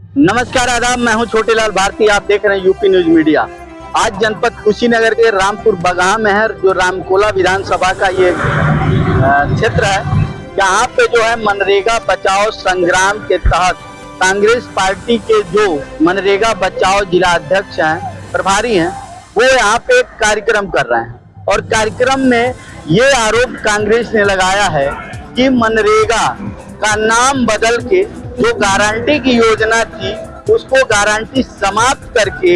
नमस्कार आदाब, मैं हूं छोटेलाल भारती। आप देख रहे हैं यूपी न्यूज मीडिया। आज जनपद कुशीनगर के रामपुर बगहा में है, जो रामकोला विधानसभा का ये क्षेत्र है। यहाँ पे जो है मनरेगा बचाओ संग्राम के तहत कांग्रेस पार्टी के जो मनरेगा बचाओ जिला अध्यक्ष हैं, प्रभारी हैं, वो यहाँ पे एक कार्यक्रम कर रहे हैं। और कार्यक्रम में ये आरोप कांग्रेस ने लगाया है कि मनरेगा का नाम बदल के जो गारंटी की योजना थी उसको गारंटी समाप्त करके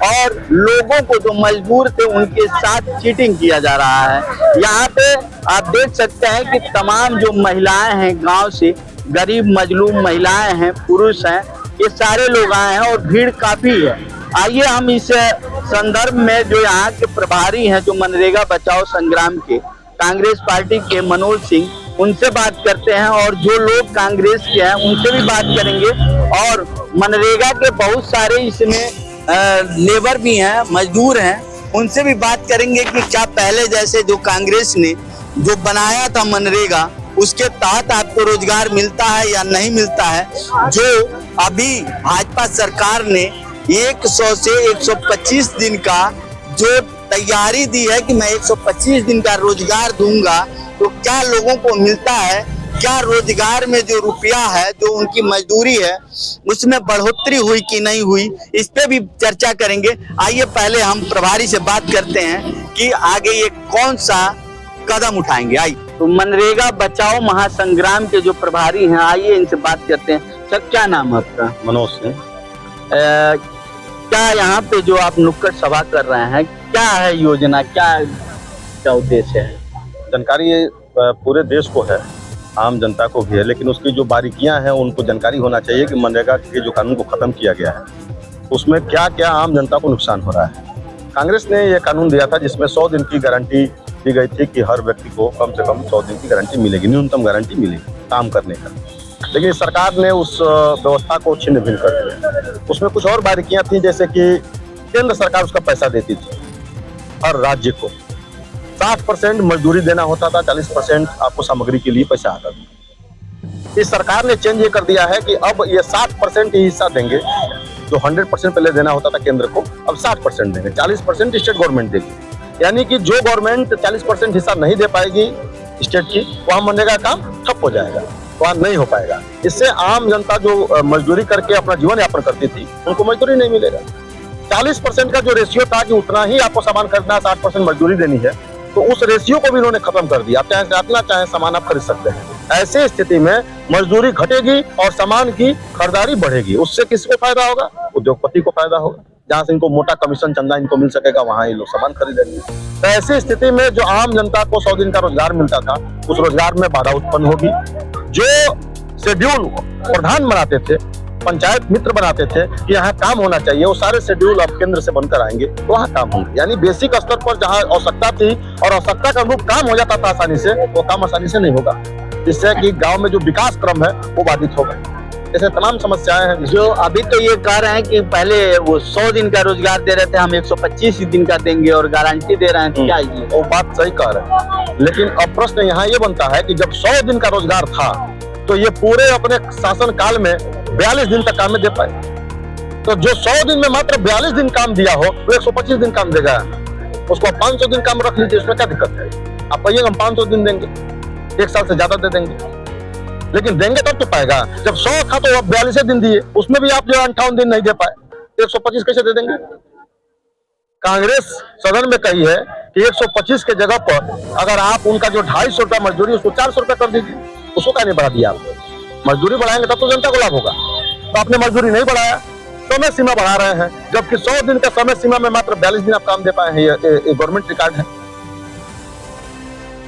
और लोगों को जो मजबूर थे उनके साथ चीटिंग किया जा रहा है। यहाँ पे आप देख सकते हैं कि तमाम जो महिलाएं हैं, गांव से गरीब मजलूम महिलाएं हैं, पुरुष हैं, ये सारे लोग आए हैं और भीड़ काफी है। आइए हम इस संदर्भ में जो यहाँ के प्रभारी हैं, जो मनरेगा बचाओ संग्राम के कांग्रेस पार्टी के मनोज सिंह, उनसे बात करते हैं। और जो लोग कांग्रेस के हैं उनसे भी बात करेंगे। और मनरेगा के बहुत सारे इसमें लेबर भी हैं, मजदूर हैं, उनसे भी बात करेंगे कि क्या पहले जैसे जो कांग्रेस ने जो बनाया था मनरेगा, उसके तहत आपको रोजगार मिलता है या नहीं मिलता है। जो अभी भाजपा सरकार ने 100 से 125 दिन का जो तैयारी दी है कि मैं 125 दिन का रोजगार दूंगा, तो क्या लोगों को मिलता है, क्या रोजगार में जो रुपया है, जो उनकी मजदूरी है, उसमें बढ़ोतरी हुई कि नहीं हुई, इस पे भी चर्चा करेंगे। आइए पहले हम प्रभारी से बात करते हैं कि आगे ये कौन सा कदम उठाएंगे। आइए, तो मनरेगा बचाओ महासंग्राम के जो प्रभारी हैं, आइए इनसे बात करते हैं। सर, क्या नाम है आपका? मनोज सिंह। क्या यहाँ पे जो आप नुक्कड़ सभा कर रहे हैं, क्या है योजना, क्या उद्देश्य है? जानकारी पूरे देश को है, आम जनता को भी है, लेकिन उसकी जो बारीकियां हैं उनको जानकारी होना चाहिए कि मनरेगा के जो कानून को खत्म किया गया है उसमें क्या क्या आम जनता को नुकसान हो रहा है। कांग्रेस ने यह कानून दिया था जिसमें 100 दिन की गारंटी दी गई थी कि हर व्यक्ति को कम से कम 100 दिन की गारंटी मिलेगी, न्यूनतम गारंटी मिलेगी काम करने का। लेकिन सरकार ने उस व्यवस्था को छिन्न भिन्न कर दिया। उसमें कुछ और बारीकियां थी, जैसे कि केंद्र सरकार उसका पैसा देती थी हर राज्य को। 60% मजदूरी देना होता था, 40% आपको सामग्री के लिए पैसा आता था। इस सरकार ने चेंज ये कर दिया है कि अब ये 60% ही हिस्सा देंगे। जो 100% पहले देना होता था केंद्र को, अब 60% देंगे, 40% स्टेट गवर्नमेंट देगी। यानी कि जो गवर्नमेंट 40% हिस्सा नहीं दे पाएगी स्टेट की, वहाँ मनरेगा काम ठप हो जाएगा, वहाँ नहीं हो पाएगा। इससे आम जनता जो मजदूरी करके अपना जीवन यापन करती थी, उनको मजदूरी नहीं मिलेगा। 40% का जो रेशियो था कि उतना ही आपको सामान खरीदना, 60% मजदूरी देनी है, तो उस रेशियो को भी इन्होंने खत्म कर दिया। आप चाहे जितना चाहे सामान आप खरीद सकते हैं। ऐसे स्थिति में मजदूरी घटेगी और सामान की खरीदारी बढ़ेगी। उससे किसको फायदा होगा? उद्योगपति को फायदा होगा। जहां से इनको मोटा कमीशन चंदा इनको मिल सकेगा, वहां ये लोग सामान खरीदेंगे। तो ऐसी स्थिति में जो आम जनता को 100 दिन का रोजगार मिलता था, उस रोजगार में बाधा उत्पन्न होगी। जो शेड्यूल प्रधान बनाते थे, पंचायत मित्र बनाते थे कि यहाँ काम होना चाहिए, वो सारे शेड्यूल अब केंद्र से बनकर आएंगे, तो वहाँ काम होंगे। यानी बेसिक स्तर पर जहाँ आवश्यकता थी और आवश्यकता का अनुरूप काम हो जाता था आसानी से, वो काम आसानी से नहीं होगा, जिससे कि गांव में जो विकास क्रम है वो बाधित होगा। ऐसे तमाम समस्याएं हैं। जो अभी तो ये कह रहे हैं कि पहले वो 100 दिन का रोजगार दे रहे थे, हम 125 दिन का देंगे और गारंटी दे रहे हैं। क्या ये वो बात सही कह रहे हैं, लेकिन अब प्रश्न यहाँ ये बनता है कि जब 100 दिन का रोजगार था तो ये पूरे अपने शासन काल में 42 दिन तक काम में दे पाए। तो जो 100 दिन में मात्र 42 दिन काम दिया हो, वो 125 दिन काम देगा। उसको 500 दिन काम रख लीजिए, उसमें क्या दिक्कत है? आप कहिए हम 500 दिन देंगे, 1 साल से ज्यादा दे देंगे, लेकिन देंगे तब तो पाएगा। जब 100 था तो आप 42 दिन दिए, उसमें भी आप जो 58 दिन नहीं दे पाए, 125 कैसे दे देंगे? कांग्रेस सदन में कही है कि 125 के जगह पर अगर आप उनका जो 250 रुपया मजदूरी, उसको 400 रुपया कर दीजिए। उसको क्या नहीं बढ़ा दिया? आप मजदूरी बढ़ाएंगे तब तो जनता को लाभ होगा। तो आपने मजदूरी नहीं बढ़ाया, समय सीमा बढ़ा रहे हैं, जबकि 100 दिन का समय सीमा में मात्र 42 दिन आप काम दे पाए हैं। ये गवर्नमेंट रिकॉर्ड है।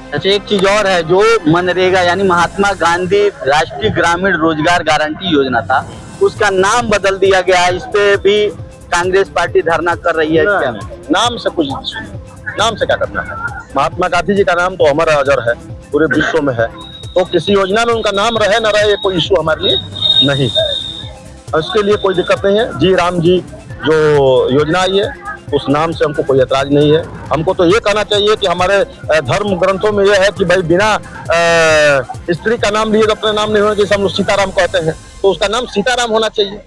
अच्छा, एक चीज और है, जो मनरेगा यानी महात्मा गांधी राष्ट्रीय ग्रामीण रोजगार गारंटी योजना था, उसका नाम बदल दिया गया है। इस पे भी कांग्रेस पार्टी धरना कर रही है। क्या नाम से कुछ नाम से क्या करना है? महात्मा गांधी जी का नाम तो अमर अजर है, पूरे विश्व में है। तो किसी योजना में उनका नाम रहे न रहे, ये कोई इशू हमारे लिए नहीं है, उसके लिए कोई दिक्कत नहीं है। जी राम जी जो योजना आई है, उस नाम से हमको कोई ऐतराज नहीं है। हमको तो ये कहना चाहिए कि हमारे धर्म ग्रंथों में यह है कि भाई बिना स्त्री का नाम लिए तो अपने नाम नहीं होना चाहिए। हम लोग सीताराम कहते हैं, तो उसका नाम सीताराम होना चाहिए।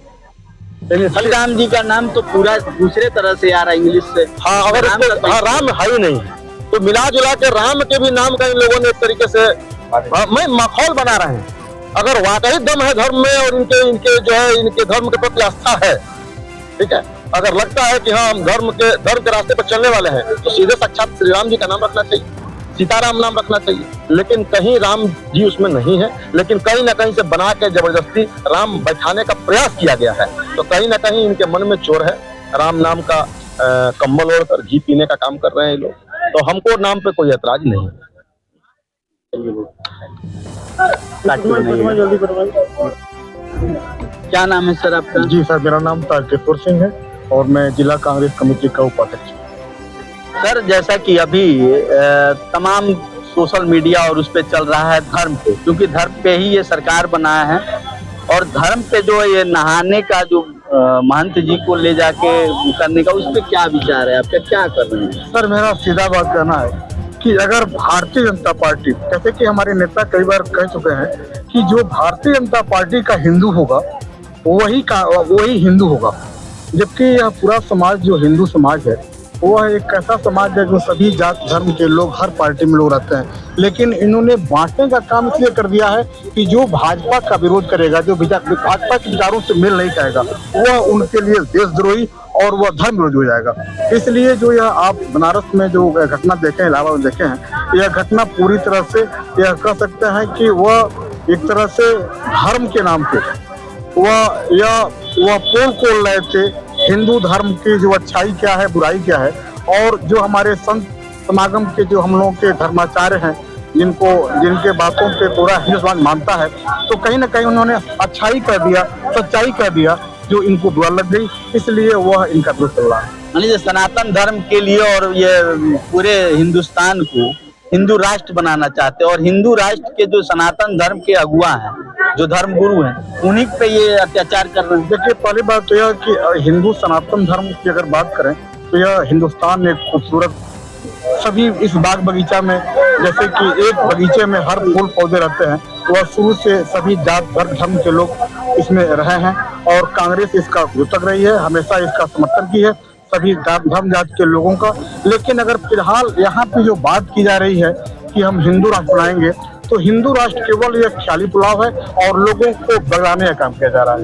श्री राम जी का नाम तो पूरा दूसरे तरह से आ रहा है इंग्लिश से। हाँ, अगर राम का तो- हाँ, राम है ही नहीं, तो मिला जुला के राम के भी नाम का इन लोगों ने एक तरीके से मैं माहौल बना रहे हैं। अगर वाकई दम है धर्म में और इनके इनके जो है इनके धर्म के प्रति आस्था है, ठीक है, अगर लगता है कि हाँ हम धर्म के रास्ते पर चलने वाले हैं, तो सीधे साक्षात श्री राम जी का नाम रखना चाहिए, सीताराम नाम रखना चाहिए। लेकिन कहीं राम जी उसमें नहीं है, लेकिन कहीं ना कहीं से बना के जबरदस्ती राम बैठाने का प्रयास किया गया है। तो कहीं ना कहीं इनके मन में चोर है, राम नाम का कम्बल ओढ़कर घी पीने का काम कर रहे हैं ये लोग। तो हमको नाम पे कोई ऐतराज नहीं है। क्या नाम है सर आपका? जी सर, मेरा नाम तारकेश्वर सिंह है और मैं जिला कांग्रेस कमेटी का उपाध्यक्ष हूँ। सर जैसा कि अभी तमाम सोशल मीडिया और उस पे चल रहा है धर्म पे, क्योंकि धर्म पे ही ये सरकार बनाया है, और धर्म पे जो ये नहाने का जो महंत जी को ले जाके करने का, उस पे क्या विचार है आपका, क्या कर रहे हैं? सर मेरा सीधा बात कहना है कि अगर भारतीय जनता पार्टी, जैसे कि हमारे नेता कई बार कह चुके हैं कि जो भारतीय जनता पार्टी का हिंदू होगा वही हिंदू होगा, जबकि यह पूरा समाज जो हिंदू समाज है वह एक ऐसा समाज है जो सभी जात धर्म के लोग हर पार्टी में लोग रहते हैं। लेकिन इन्होंने बांटने का काम इसलिए कर दिया है कि जो भाजपा का विरोध करेगा, जो भाजपा के विचारों से मेल नहीं खाएगा, वह उनके लिए देशद्रोही और वह धर्म विरोधी हो जाएगा। इसलिए जो यह आप बनारस में जो घटना देखे, इलाहाबाद में देखे हैं, यह घटना पूरी तरह से यह कह सकते हैं कि वह एक तरह से धर्म के नाम पे वह पोल खोल रहे थे हिंदू धर्म की जो अच्छाई क्या है, बुराई क्या है। और जो हमारे संत समागम के जो हम लोगों के धर्माचार्य हैं, जिनके बातों पे पूरा हिंदू समाज मानता है, तो कहीं ना कहीं उन्होंने अच्छाई कह दिया, सच्चाई कह दिया, जो इनको बुरा लग गई, इसलिए वह इनका विरोध चल रहा है। यानी सनातन धर्म के लिए और ये पूरे हिंदुस्तान को हिंदू राष्ट्र बनाना चाहते हैं, और हिंदू राष्ट्र के जो सनातन धर्म के अगुआ हैं, जो धर्म गुरु हैं, उन्हीं पे ये अत्याचार कर रहे हैं। देखिए, पहली बात तो यह कि हिंदू सनातन धर्म की अगर बात करें तो यह हिंदुस्तान एक खूबसूरत, सभी इस बाग बगीचा में, जैसे कि एक बगीचे में हर फूल पौधे रहते हैं, वह शुरू से सभी जात धर्म के लोग इसमें रहे हैं, और कांग्रेस इसका विरोध रही है, हमेशा इसका समर्थन की है, सभी धर्म जात के लोगों का। लेकिन अगर फिलहाल यहाँ पे जो बात की जा रही है कि हम हिंदू राष्ट्र बनाएंगे, तो हिंदू राष्ट्र केवल यह ख्याली पुलाव है और लोगों को बगाने का काम किया जा रहा है।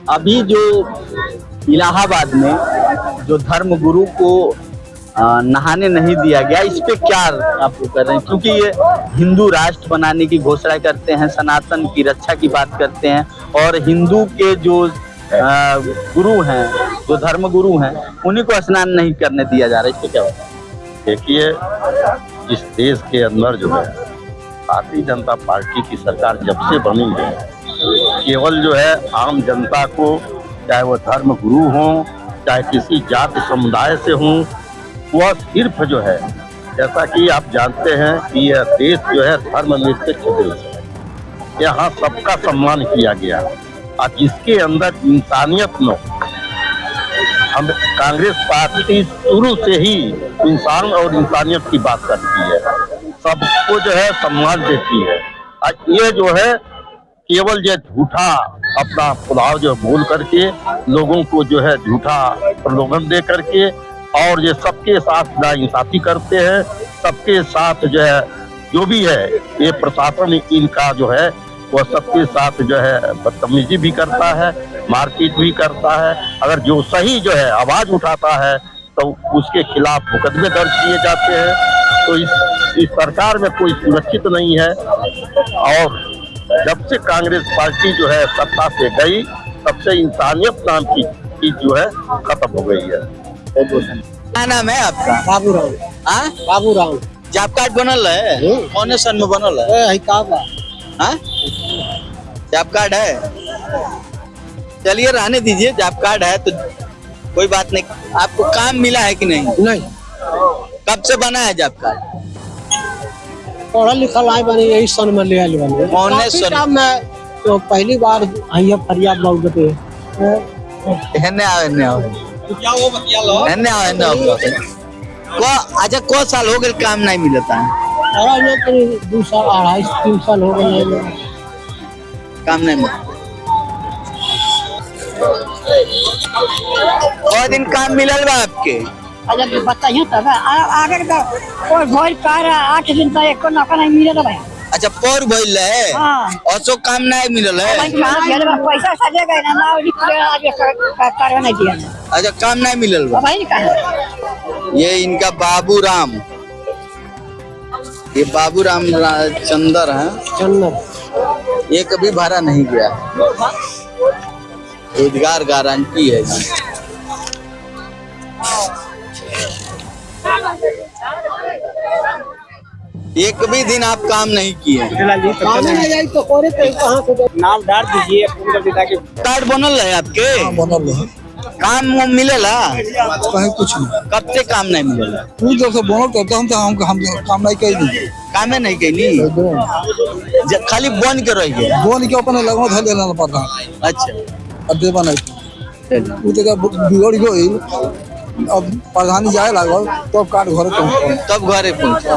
अभी जो इलाहाबाद में जो धर्म गुरु को नहाने नहीं दिया गया, इस पे क्या आप कर रहे हैं? क्योंकि ये हिंदू राष्ट्र बनाने की घोषणा करते हैं, सनातन की रक्षा की बात करते हैं, और हिंदू के जो गुरु हैं, जो धर्म गुरु हैं, उन्हीं को स्नान नहीं करने दिया जा रहा है, इस पे क्या होता है? देखिए, इस देश के अंदर जो है भारतीय जनता पार्टी की सरकार जब से बनी है, केवल जो है आम जनता को, चाहे वो धर्म गुरु हों, चाहे किसी जाति समुदाय से हों, वह सिर्फ जो है, जैसा कि आप जानते हैं कि यह देश जो है धर्मनिरपेक्ष देश है, यहाँ सबका सम्मान किया गया, और जिसके अंदर इंसानियत न, हम कांग्रेस पार्टी शुरू से ही इंसान और इंसानियत की बात करती है, सबको जो है सम्मान देती है। और ये जो है केवल ये झूठा अपना खुदाव जो बोल करके लोगों को जो है झूठा प्रलोभन दे करके, और ये सबके साथ नाइंसाफी करते हैं, सबके साथ जो है जो भी है ये प्रशासन इनका जो है वह सबके साथ जो है बदतमीजी भी करता है, मारपीट भी करता है। अगर जो सही जो है आवाज उठाता है तो उसके खिलाफ मुकदमे दर्ज किए जाते हैं। तो इस सरकार में कोई सुरक्षित नहीं है, और जब से कांग्रेस पार्टी जो है सत्ता से गई, तब से इंसानियत नाम की चीज जो है खत्म हो गई है। क्या नाम है आपका? बाबू राव। हाँ, बाबू राव। जॉब कार्ड बनल है? कौन सन में बनल है? हाँ, जॉब कार्ड है? चलिए रहने दीजिए, जॉब कार्ड है तो कोई बात नहीं। आपको काम मिला है कि नहीं? नहीं। कब से बना है जॉब कार्ड? पढ़ा लिखा लाए बने, यही सन में ले आए बने। कौन सन में तो पहली बार आई फरियाद बहुत पे। हेने आओ, हेने आओ, हेने आओ, हेने आओ। अच्छा, को साल हो गए काम नहीं मिलता है? 2 साल 2.5 3 साल हो गए काम नहीं मिलता। और दिन काम मिलल बा आपके? अगर बताइए तब आगे का कोई भोज कर 8 दिन तक एको नौकर नहीं मिले तो भाई। अच्छा पर भइल है हाँ। और सो काम नहीं मिलल है। भाई कहां गेल बा पैसा सजे गए ना ना आज कर नहीं दिया। अच्छा काम नहीं मिलल बा। भाई कहां ये इनका बाबू राम, ये बाबू राम चंदर है, चन्नत ये कभी भाड़ा नहीं गया, रोजगार गारंटी है जी। एक भी दिन आप काम नहीं किए? काम नहीं जाए तो करे तो कहां से नाम डाल दीजिए कार्ड बनल है आपके? बनल है काम मिलेला? कहीं कुछ नहीं, कब से काम नहीं मिलेला? तू जब से बनल तो हम काम नहीं कही, कामे नहीं कैली, खाली बन के रह गए। बोल के अपने लगवा धर लेना पड़ता। अच्छा अब देवा नहीं वो तो बिगड़ गई, अब प्रधानी जाए लागल तब कार्ड घरे पहुंच, तब घरे पहुंचा।